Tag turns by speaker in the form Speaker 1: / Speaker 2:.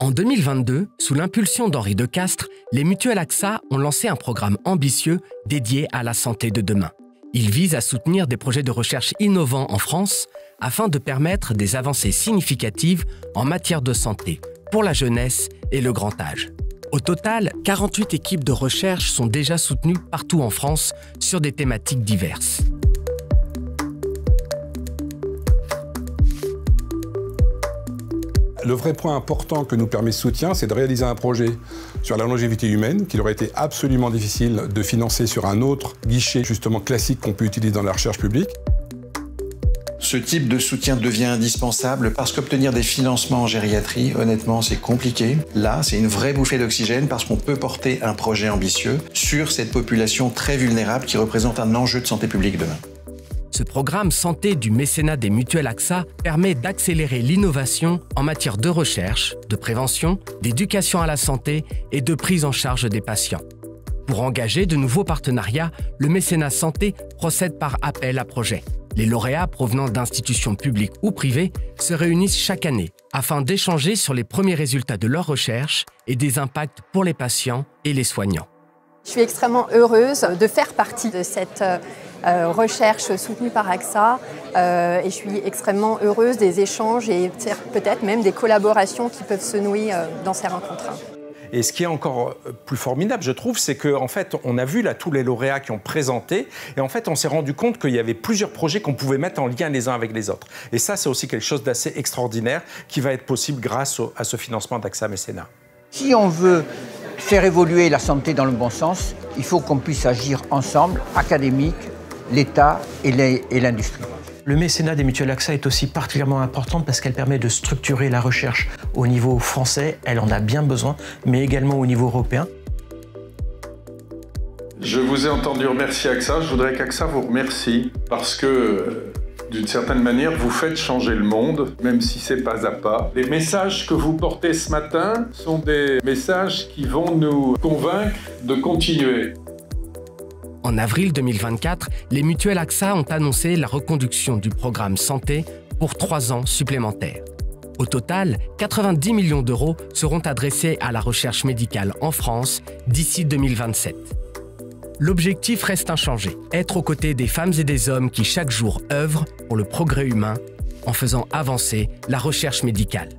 Speaker 1: En 2022, sous l'impulsion d'Henri Decastres, les mutuelles AXA ont lancé un programme ambitieux dédié à la santé de demain. Il vise à soutenir des projets de recherche innovants en France afin de permettre des avancées significatives en matière de santé pour la jeunesse et le grand âge. Au total, 48 équipes de recherche sont déjà soutenues partout en France sur des thématiques diverses.
Speaker 2: Le vrai point important que nous permet ce soutien, c'est de réaliser un projet sur la longévité humaine qu'il aurait été absolument difficile de financer sur un autre guichet justement classique qu'on peut utiliser dans la recherche publique.
Speaker 3: Ce type de soutien devient indispensable parce qu'obtenir des financements en gériatrie, honnêtement, c'est compliqué. Là, c'est une vraie bouffée d'oxygène parce qu'on peut porter un projet ambitieux sur cette population très vulnérable qui représente un enjeu de santé publique demain.
Speaker 1: Ce programme santé du mécénat des mutuelles AXA permet d'accélérer l'innovation en matière de recherche, de prévention, d'éducation à la santé et de prise en charge des patients. Pour engager de nouveaux partenariats, le mécénat santé procède par appel à projet. Les lauréats provenant d'institutions publiques ou privées se réunissent chaque année afin d'échanger sur les premiers résultats de leurs recherches et des impacts pour les patients et les soignants.
Speaker 4: Je suis extrêmement heureuse de faire partie de cette recherche soutenue par AXA et je suis extrêmement heureuse des échanges et peut-être même des collaborations qui peuvent se nouer dans ces rencontres.
Speaker 5: Et ce qui est encore plus formidable, je trouve, c'est qu'en fait, on a vu là tous les lauréats qui ont présenté et en fait, on s'est rendu compte qu'il y avait plusieurs projets qu'on pouvait mettre en lien les uns avec les autres. Et ça, c'est aussi quelque chose d'assez extraordinaire qui va être possible grâce à ce financement d'AXA Mécénat.
Speaker 6: Si on veut faire évoluer la santé dans le bon sens, il faut qu'on puisse agir ensemble, académiques, l'État et l'industrie.
Speaker 7: Le mécénat des mutuelles AXA est aussi particulièrement important parce qu'elle permet de structurer la recherche au niveau français, elle en a bien besoin, mais également au niveau européen.
Speaker 8: Je vous ai entendu remercier AXA, je voudrais qu'AXA vous remercie parce que d'une certaine manière, vous faites changer le monde, même si c'est pas à pas. Les messages que vous portez ce matin sont des messages qui vont nous convaincre de continuer.
Speaker 1: En avril 2024, les mutuelles AXA ont annoncé la reconduction du programme santé pour 3 ans supplémentaires. Au total, 90 millions d'euros seront adressés à la recherche médicale en France d'ici 2027. L'objectif reste inchangé, être aux côtés des femmes et des hommes qui chaque jour œuvrent pour le progrès humain en faisant avancer la recherche médicale.